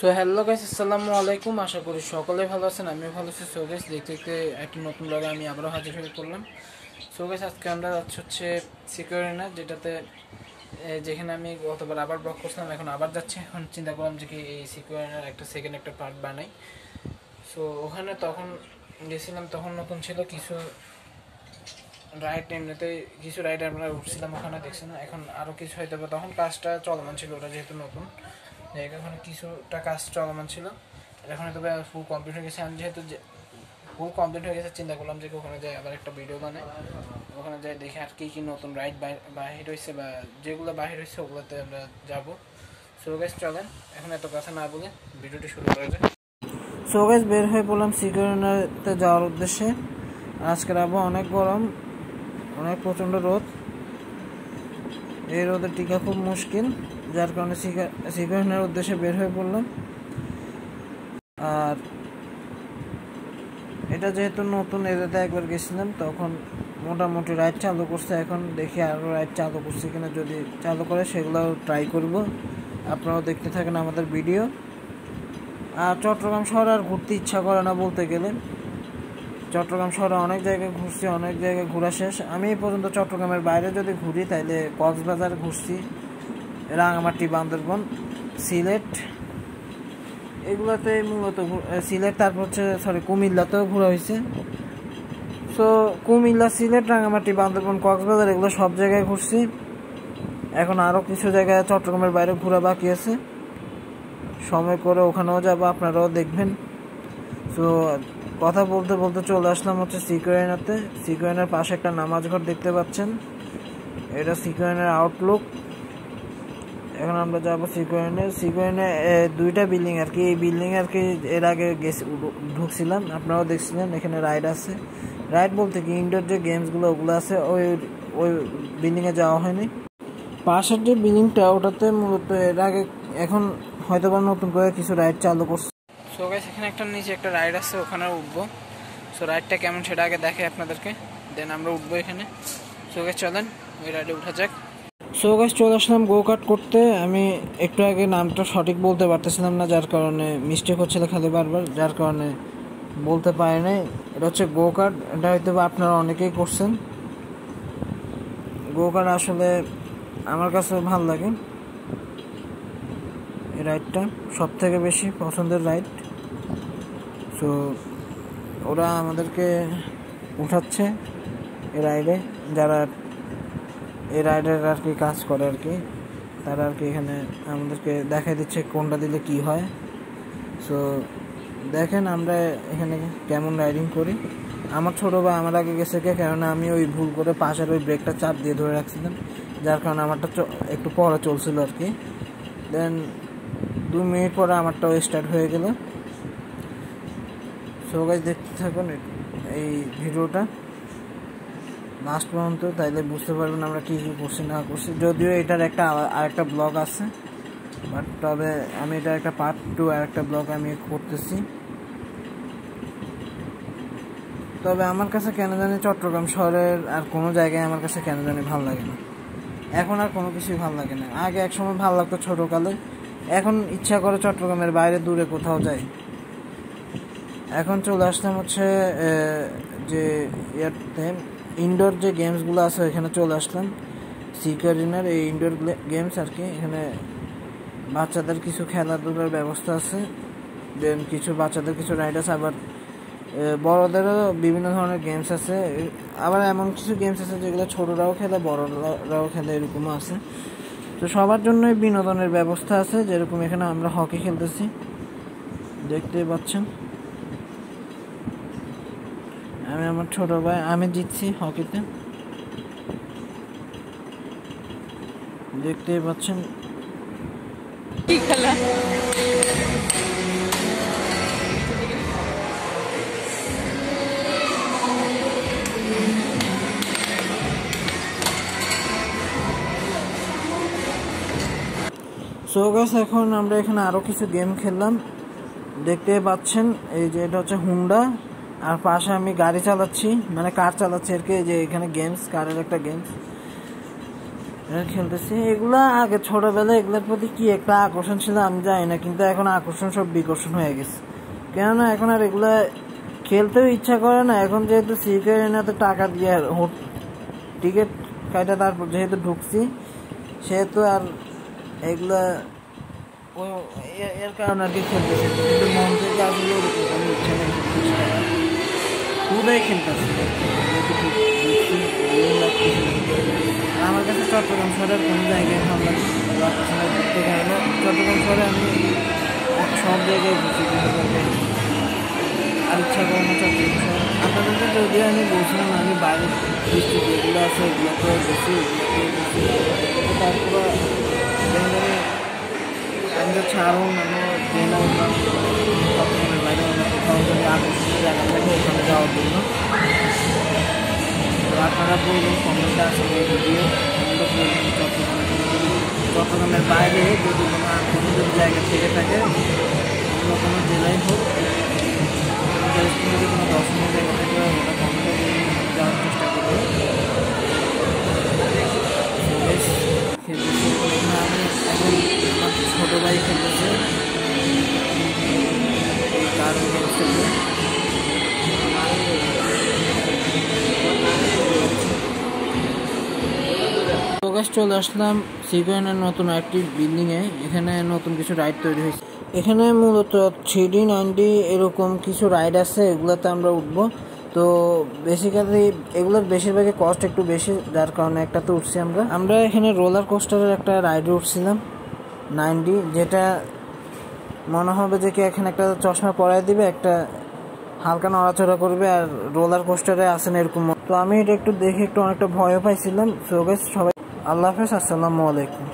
So hello guys, আসসালামু আলাইকুম। আশা করি সকলেই ভালো আছেন, আমিও ভালো আছি। সো গাইস, দেখতে দেখতে একটি নতুন ব্লগে আমি আবারও হাজির হয়ে পড়লাম। সো গাইস, আজকে আমরা যাচ্ছি হচ্ছে সিকিউরিনা, যেখানে আমি গতবার আবার ব্লগ করছিলাম, এখন আবার যাচ্ছি। এখন চিন্তা করলাম যে কি এই সিকিউরিনার একটা সেকেন্ড একটা পার্ট বানাই। সো ওখানে তখন গেছিলাম, তখন নতুন ছিল কিছু রাইড, এমনিতে কিছু রাইড আমরা উঠছিলাম ওখানে, দেখছি না এখন আরও কিছু হয়তো বা তখন কাজটা চলমান ছিল, ওটা যেহেতু নতুন জায়গা, ওখানে কিছুটা কাজ চলমান ছিল। এখন হয়তো ফুল কমপ্লিট হয়ে গেছে। আমি যেহেতু ফুল কমপ্লিট হয়ে গেছে, চিন্তা করলাম যে ওখানে যাই আবার একটা ভিডিও বানাই, ওখানে যাই দেখি আর কী কী নতুন রাইড বাহির হয়েছে বা যেগুলো বাহির হয়েছে ওগুলোতে আমরা যাবো। সো গাইস, চলেন এখন এত কথা না বলে ভিডিওটি শুরু করা যায়। সো গাইস, বের হয়ে পড়লাম সিকিউরিনাতে যাওয়ার উদ্দেশ্যে। আজকের আবহাওয়া অনেক গরম, অনেক প্রচণ্ড রোদ। এই রোদে টিকা খুব মুশকিল, যার কারণে সিকিউরিনার উদ্দেশ্যে বের হয়ে পড়লাম। আর এটা যেহেতু নতুন, এটাতে একবার গেছিলাম, তখন মোটামুটি রাইড চালু করছে। এখন দেখি আরও রাইড চালু করছে কিনা, যদি চালু করে সেগুলো ট্রাই করব। আপনারাও দেখতে থাকেন আমাদের ভিডিও। আর চট্টগ্রাম শহরে আর ঘুরতে ইচ্ছা করে না বলতে গেলে। চট্টগ্রাম শহরে অনেক জায়গায় ঘুরছি, অনেক জায়গায় ঘোরা শেষ। আমি এই পর্যন্ত চট্টগ্রামের বাইরে যদি ঘুরি তাইলে কক্সবাজার ঘুরছি, রাঙামাটি, বান্দরবন, সিলেট, এগুলোতে মূলত সিলেট, তারপর হচ্ছে কুমিল্লাতেও ঘোরা হয়েছে। সো কুমিল্লা, সিলেট, রাঙামাটি, বান্দরবন, কক্সবাজার এগুলো সব জায়গায় ঘুরছি। এখন আরও কিছু জায়গায় চট্টগ্রামের বাইরে ঘোরা বাকি আছে, সময় করে ওখানেও যাবো, আপনারাও দেখবেন। সো কথা বলতে বলতে চলে আসলাম হচ্ছে সিকিউরিনাতে। সিকিউরিনার পাশে একটা নামাজ ঘর দেখতে পাচ্ছেন, এটা সিকিউরিনার আউটলুক। এখন আমরা যাবো সিকিউরিনে দুইটা বিল্ডিং আর কি। এই বিল্ডিং আর কি এর আগে ঢুকছিলাম, আপনারাও দেখছিলেন। এখানে রাইড আছে, রাইড বলতে কি ইনডোর যে গেমসগুলো ওগুলো আছে, ওই বিল্ডিংয়ে যাওয়া হয়নি। পাশের যে বিল্ডিংটা ওটাতে মূলত এর আগে, এখন হয়তো বা নতুন করে কিছু রাইড চালু করছে। সো গাইস, এখানে একটা নিচে একটা রাইড আছে, ওখানে উঠবো। সো রাইডটা কেমন সেটা আগে দেখে আপনাদেরকে, দেন আমরা উঠবো এখানে। সো গাইস, চলেন ওই রাইডে উঠা যাক। সো গাইস, চলে আসলাম গো কার্ট করতে। আমি একটু আগে নামটা সঠিক বলতে পারতেছিলাম না, যার কারণে মিস্টেক হচ্ছিল খালি বারবার, যার কারণে বলতে পারি নাই। এটা হচ্ছে গো কার্ট, এটা হয়তো বা আপনারা অনেকেই করছেন। গো কার্ট আসলে আমার কাছে ভালো লাগে, এই রাইডটা সব থেকে বেশি পছন্দের রাইড। সো ওরা আমাদেরকে উঠাচ্ছে এই রাইডে, যারা এই রাইডের আর কি কাজ করে আর কি, তারা আর কি এখানে আমাদেরকে দেখাই দিচ্ছে কোনটা দিলে কি হয়। সো দেখেন আমরা এখানে কেমন রাইডিং করি। আমার ছোটো ভাই আমার আগে গেছে কেননা আমি ওই ভুল করে পাশের ওই ব্রেকটা চাপ দিয়ে ধরে রাখছিলাম, যার কারণে আমারটা একটু পরে চলছিল আর কি। দেন 2 মিনিট পরে আমারটাও স্টার্ট হয়ে গেল। সো গাইস, দেখতে থাকুন এই ভিডিওটা লাস্ট পর্যন্ত, তাইলে বুঝতে পারবেন আমরা কী কী করছি না করছি। যদিও এটার আরেকটা ব্লগ আছে, বাট তবে আমি এটার একটা পার্ট 2 আরেকটা ব্লগ আমি করতেছি। তবে আমার কাছে কেন জানি চট্টগ্রাম শহরের আর কোনো জায়গায় আমার কাছে কেন জানি ভালো লাগে না। এখন আর কোনো কিছুই ভালো লাগে না। আগে এক সময় ভালো লাগতো ছোটোকালে, এখন ইচ্ছা করে চট্টগ্রামের বাইরে দূরে কোথাও যাই। এখন চলে আসলাম হচ্ছে যে ইয়াতে ইনডোর যে গেমসগুলো আছে ওইখানে চলে আসলাম। সিকিউরিনার এই ইনডোর গেমস আর কি, এখানে বাচ্চাদের কিছু খেলাধুলার ব্যবস্থা আছে, দেন কিছু বাচ্চাদের কিছু রাইড আছে, আবার বড়োদেরও বিভিন্ন ধরনের গেমস আছে। আবার এমন কিছু গেমস আছে যেগুলো ছোটরাও খেলে, বড়রাও খেলে, এরকমও আছে। তো সবার জন্যই বিনোদনের ব্যবস্থা আছে। যেরকম এখানে আমরা হকি খেলতেছি, দেখতেই পাচ্ছেন। আমি আমার ছোটো ভাই, আমি জিতছি হকিতে, দেখতেই পাচ্ছেন। কি খেলা? সো গাইস, এখন আমরা এখানে আরও কিছু গেম খেললাম, দেখতে পাচ্ছেন। এই যে এটা হচ্ছে হুন্ডা, আর পাশে আমি গাড়ি চালাচ্ছি, মানে কার চালাচ্ছি আর কি। যে এখানে গেমস, কারের একটা গেমস, খেলতেছি। এগুলা আগে ছোটবেলায় এগুলোর প্রতি কি একটা আকর্ষণ ছিল আমি জানি না, কিন্তু এখন আকর্ষণ সব বিকর্ষণ হয়ে গেছে। কেননা এখন আর এগুলা খেলতেও ইচ্ছা করে না। এখন যেহেতু সিকিউরিটিতে টাকা দিয়ে টিকিট কাটা তারপর যেহেতু ঢুকছি, সেহেতু আর এগুলা এর কারণে আর কি খেলতেছি, কিন্তু মন থেকে আসলে কোনো ইচ্ছা নেই খুবই খেলতেছি। আমার কাছে চট্টগ্রাম শহরের কোনো জায়গায় ভালো লাগে ঘুরতে গেলে। চট্টগ্রাম শহরে আমি সব জায়গায় ঘুরছি, আর ইচ্ছা করে না চট্টগ্রাম শহর। আপনাদেরকে যদিও আমি বলছিলাম আমি বাইরের ডিস্ট্রিক্ট যেগুলো আছে এগুলোতে গেছি, তারপরে আমি তো ছাড়ুন আমি ট্রেনে উঠলাম চট্টগ্রামের বাইরে কোথাও যদি আকর্ষণীয় জায়গা থাকে ওখানে যাওয়ার জন্য। আপনারা বলবেন কমেন্টে আসলে ভিডিও চট্টগ্রামের বাইরে যদি কোনো যদি জায়গা থেকে থাকে, অন্য কোনো জেলায় হোক, যদি কোনো দর্শনীয় জায়গা থেকে ওটা কমেন্টে যাওয়ার চেষ্টা করবো। খেলতেছি আমি এখন ছোটো ভাই খেলতেছে কারণ চলে আসলাম সিকিউরিটির নতুন একটি বিল্ডিংয়ে। এখানে নতুন কিছু রাইড তৈরি হয়েছে। এখানে মূলত 3D 9D এরকম কিছু রাইড আছে, এগুলোতে আমরা উঠবো। তো বেসিক্যালি এগুলোর বেশিরভাগই কস্ট একটু বেশি, যার কারণে একটাতে উঠছি আমরা এখানে রোলার কোস্টারের একটা রাইডে উঠছিলাম 9D, যেটা মনে হবে যে কি এখানে একটা চশমা পরাই দিবে, একটা হালকা নড়াচড়া করবে আর রোলার কোস্টারে আসেন এরকম। তো আমি এটা একটু দেখে একটু অনেকটা ভয়ও পাইছিলাম। সো গাইস সবাই আল্লাহ হাফেজ, আসসালামু আলাইকুম।